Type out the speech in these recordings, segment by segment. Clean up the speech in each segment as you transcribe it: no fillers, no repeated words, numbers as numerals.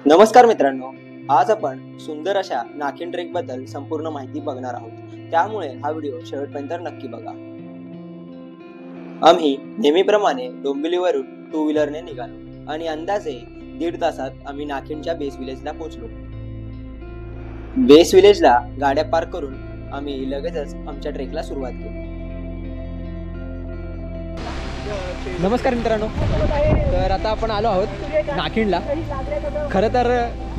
नमस्कार मित्रांनो, आज आपण सुंदर अशा नाखिन ट्रेक बद्दल संपूर्ण माहिती बघणार आहोत. त्यामुळे हा व्हिडिओ शेवटपर्यंत नक्की बघा. आम्ही नेहमीप्रमाणे डोंबिवलीवरून टू व्हीलरने निघालो आणि अंदाजे 1.5 तासात आम्ही नाखिनच्या बेस विलेजला पोहोचलो. बेस विलेजला गाड्या पार्क करून आम्ही लगेचच आमच्या ट्रेकला सुरुवात केली. नमस्कार मित्रांनो, तर आता आपण आलो आहोत नाखिनला. खरं तर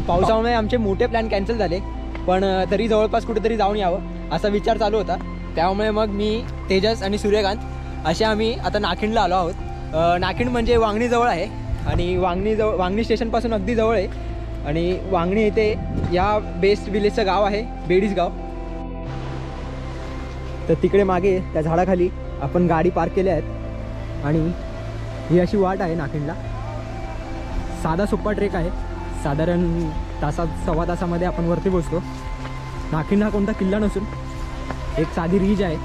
पावसामुळे आमचे मोठे प्लॅन कॅन्सल झाले, पण तरी जवळपास कुठेतरी जाऊन यावं असा विचार चालू होता. त्यामुळे मग मी, तेजस आणि सूर्यकांत असे आम्ही आता नाखिनला आलो आहोत. नाखिन म्हणजे वांगणीजवळ आहे आणि वांगणी स्टेशनपासून अगदी जवळ आहे. आणि वांगणी येथे या बेस्ट विलेजचं गाव आहे, बेडीज गाव. तर तिकडे मागे त्या झाडाखाली आपण गाडी पार्क केल्या आहेत आणि ही अशी वाट आहे नाखिनला. साधा सोप्पा ट्रेक आहे, साधारण सव्वा तासामध्ये आपण वरती पोचतो. नाखिन हा कोणता किल्ला नसून एक साधी रीज आहे.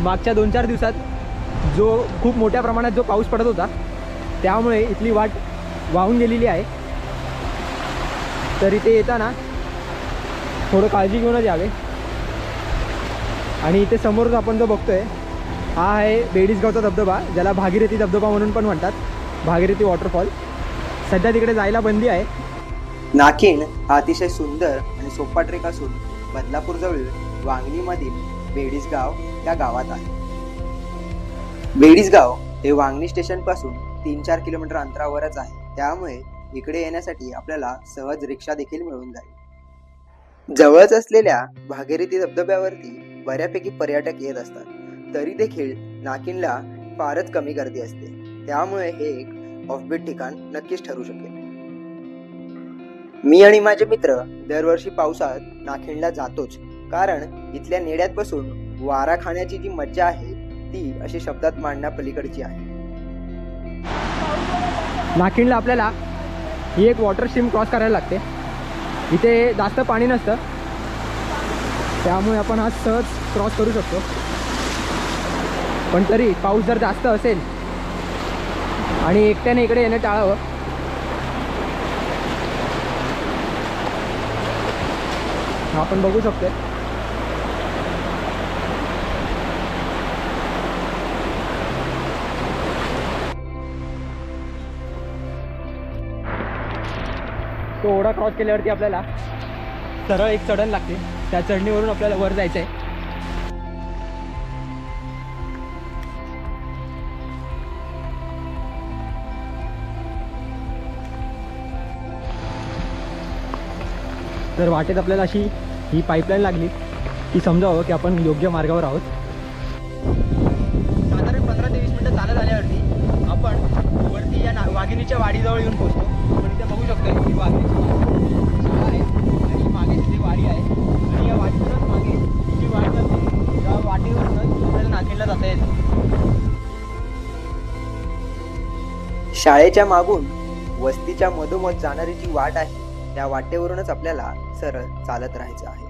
मागच्या 2-4 दिवसात जो खूप मोठ्या प्रमाणात जो पाऊस पडत होता त्यामुळे इथली वाट वाहून गेलेली आहे. तर इथे येताना थोडं काळजी घेऊनच यावे. आणि इथे समोरच आपण जो बघतोय हा आहे बेडीसगावचा धबधबा, ज्याला भागीरथी धबधबा म्हणून पण म्हणतात, भागीरथी वॉटरफॉल. सध्या तिकडे जायला बंदी आहे. नाखिन हा अतिशय सुंदर आणि सोपा ट्रेक असून बदलापूरजवळ वांगणीमधील बेडीसगाव या गावात आहे. बेडीसगाव हे वांगणी स्टेशनपासून 3-4 किलोमीटर अंतरावरच आहे. त्यामुळे इकडे येण्यासाठी आपल्याला सहज रिक्षा देखील मिळून जाईल. जवळच असलेल्या भागीरथी धबधब्यावरती बऱ्यापैकी पर्यटक येत असतात, तरी देखील नाखिनला फारच कमी गर्दी असते. त्यामुळे हे एक ऑफबीट ठिकाण नक्कीच ठरू शकेल. मी आणि माझे मित्र दरवर्षी पावसात नाखिनला जातोच, कारण इथल्या नेड्यात बसून वारा खाण्याची जी मज्जा आहे ती अशी शब्दात मांडण्यापलीकडची आहे. नाखिनला आपल्याला ही एक वॉटर स्ट्रीम क्रॉस करायला लागते. इथे जास्त पाणी नसतं, त्यामुळे आपण हा सहज क्रॉस करू शकतो. पण तरी पाऊस जर जास्त असेल आणि एकट्याने इकडे येणं टाळावं. आपण बघू शकतो तो ओढा क्रॉस केल्यावरती आपल्याला सरळ एक चढण लागते. त्या चढणीवरून आपल्याला वर जायचं आहे. तर वाटेत आपल्याला अशी ही पाईपलाईन लागली की समजावं की आपण योग्य मार्गावर आहोत. साधारण 15 ते 20 मिनटं चालत आल्यावरती आपण वरती या वाघिणीच्या वाडीजवळ येऊन पोहोचतो. आपण इथे बघू शकतो ही वाघिणीची शाळा आहे आणि मागे तिथे वाडी आहे. आणि या वाडीवरूनच मागे जी वाट जाते त्या वाटेवरूनच आपल्याला नाखिनला जाता येतं. शाळेच्या मागून वस्तीच्या मधोमध जाणारी जी वाट आहे त्या वाटेवरूनच आपल्याला सरळ चालत राहायचं आहे.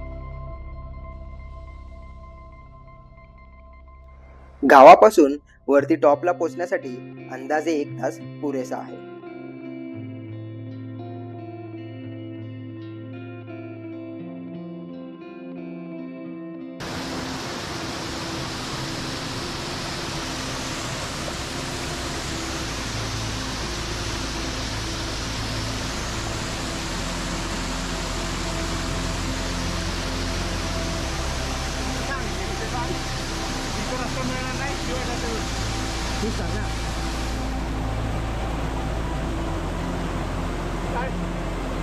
गावापासून वरती टॉपला पोहोचण्यासाठी अंदाजे 1 तास पुरेसा आहे.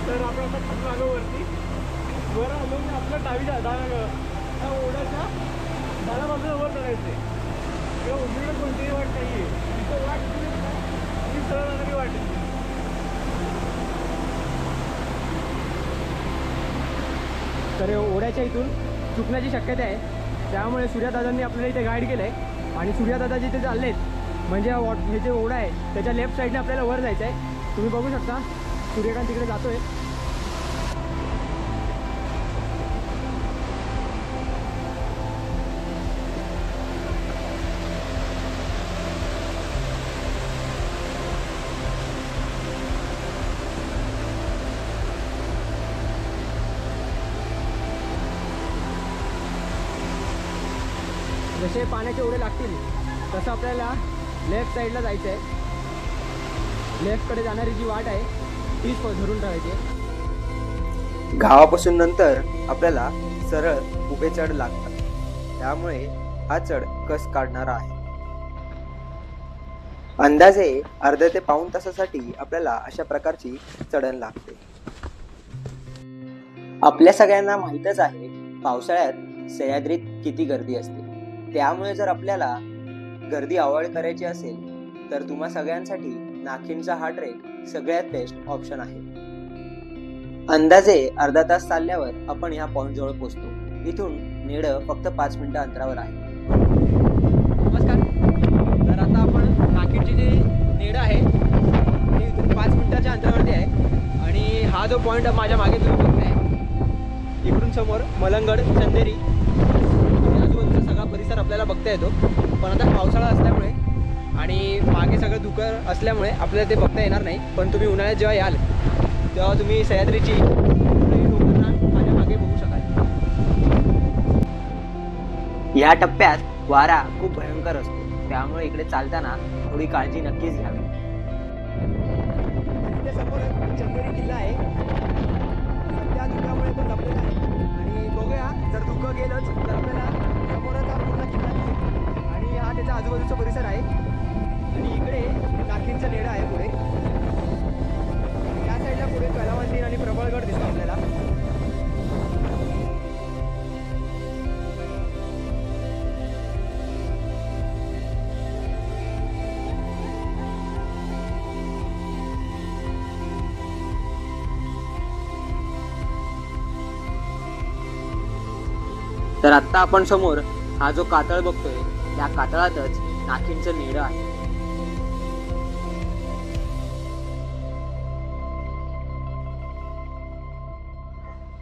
तर आपण आता खाली आलो वरती. वर आलो की आपलं डावीच्या त्या ओढ्याच्या डाव्या बाजूला वर चढायचं. किंवा उजवीकडे कोणतीही वाट नाही आहे. तिथं वाट ही सरळ जाणारी वाट आहे. तर ओढ्याच्या इथून चुकण्याची शक्यता आहे. त्यामुळे सूर्यादादांनी आपल्याला इथे गाईड केलं आहे. आणि सूर्यादादा जिथे चाललेत म्हणजे हे जे ओढा आहे त्याच्या लेफ्ट साईडने आपल्याला वर जायचं आहे. तुम्ही बघू शकता सूर्यकांत तिकडे जातोय. जसे पाण्याचे ओढे लागतील तसं आपल्याला लेफ्ट साईडला जायचं आहे. लेफ्टकडे जाणारी जी वाट आहे तीच धरून ठेवायची आहे. गावापासून नंतर आपल्याला सरळ उभे चढ लागतात, त्यामुळे हा चढ कस काढणारा आहे. अंदाजे अर्ध्या ते पाऊण तासासाठी आपल्याला अशा प्रकारची चढण लागते. आपल्या सगळ्यांना माहीतच आहे पावसाळ्यात सह्याद्रीत किती गर्दी असते. त्यामुळे जर आपल्याला गर्दी अवॉइड करायची असेल तर तुम्हा सगळ्यांसाठी नाखिंडचा हा ट्रेक सगळ्यात बेस्ट ऑप्शन आहे. अंदाजे अर्धा तास चालल्यावर आपण ह्या पॉइंट जवळ पोहोचतो. इथून नेड फक्त 5 मिनिटं अंतरावर आहे. नमस्कार. तर आता आपण नाखिंडची जी नेड आहे ती इथून 5 मिनिटाच्या अंतरावरती आहे. आणि हा जो पॉईंट माझ्या मागे तुम्ही बघताय, इकडून समोर मलंगड, चंदेरी आजूबाजूचा सगळा परिसर आपल्याला बघता येतो. पण आता पावसाळा असल्यामुळे आणि मागे सगळं धुकं असल्यामुळे आपल्याला ते बघता येणार नाही. पण तुम्ही उन्हाळ्यात जेव्हा याल तेव्हा तुम्ही सह्याद्रीची डोंगररांग माझ्या मागे बघू शकाल. या टप्प्यात वारा खूप भयंकर असतो, त्यामुळे इकडे चालताना थोडी काळजी नक्कीच घ्यावी. समोर चंदेरी किल्ला आहे. सध्या धुक्यामुळे तो लपलेला आहे आणि बघूया जर धुकं गेलंच तर आपल्याला समोरच हा पूर्ण किल्ला दिसेल आणि हा त्याचा आजूबाजूचा परिसर आहे. आणि इकडे नाखिंडचं नेडं आहे. पुढे त्या साईडला पुढे कलावंतीन आणि प्रबळगड दिसतो आपल्याला. तर आत्ता आपण समोर हा जो कातळ बघतोय त्या कातळातच नाखिंडचं नेडं आहे.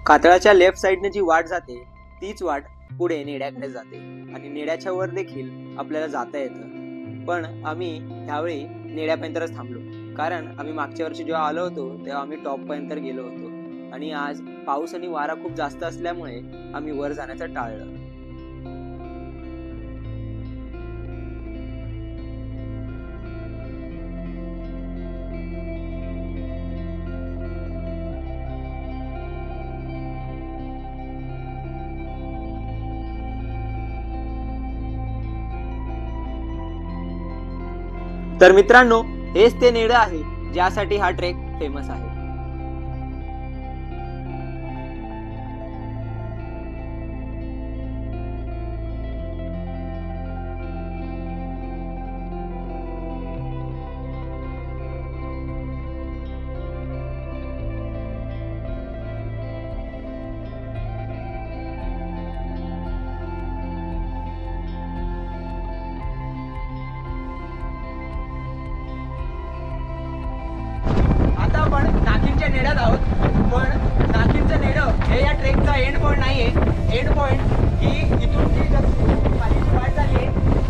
कातळाच्या लेफ्ट साईडने जी वाट जाते तीच वाट पुढे नेड्याकडे जाते आणि नेड्याच्या वर देखील आपल्याला जाता येतं. पण आम्ही ह्यावेळी नेड्यापर्यंतच थांबलो, कारण आम्ही मागच्या वर्षी जेव्हा आलो होतो तेव्हा आम्ही टॉपपर्यंत गेलो होतो आणि आज पाऊस आणि वारा खूप जास्त असल्यामुळे आम्ही वर जाण्याचं टाळलं. तर मित्रांनो, हेच ते नेडं आहे ज्यासाठी हा ट्रेक फेमस आहे. आपण नाखिंडच्या नेड्यात आहोत. पण नाखिंडचं नेडं हे या ट्रेकचा एंड पॉईंट नाहीये. एंड पॉईंट ही इथून जी खालीची वाट झाली आहे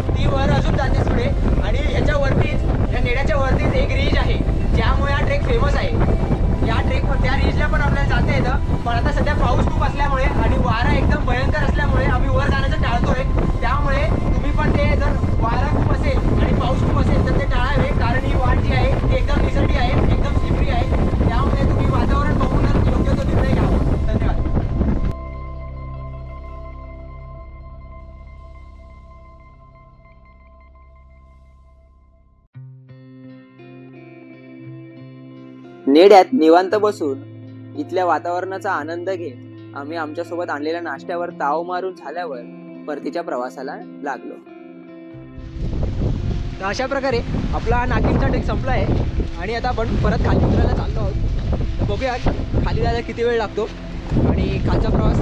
ती वर अजून जाते पुढे आणि ह्याच्यावरतीच या नेड्याच्या वरतीच एक रिज आहे ज्यामुळे हा ट्रेक फेमस आहे. या ट्रेक त्या रिजला पण आपल्याला जाता येतं. पण आता सध्या पाऊस खूप असल्यामुळे आणि वारा एकदम भयंकर असल्यामुळे आम्ही वर जाण्याचं टाळतोय. त्यामुळे तुम्ही पण ते जर वारा खूप असेल आणि पाऊस खूप असेल तर ते टाळावे, कारण ही वाट जी आहे ती एकदम निसरडी आहे, एकदम स्लिपरी आहे. त्यामुळे तुम्ही वातावरण बघूनच योग्य तो निर्णय घ्यावा. धन्यवाद. नेड्यात निवांत बसून इथल्या वातावरणाचा आनंद घेत आम्ही आमच्यासोबत आणलेल्या नाश्त्यावर ताव मारून झाल्यावर परतीच्या प्रवासाला लागलो. तर अशा प्रकारे आपला हा नाखिंडचा ट्रेक संपला आहे आणि आता आपण परत खाली उतरायला चाललो आहोत. तर बघूया खाली जायला किती वेळ लागतो आणि खालचा प्रवास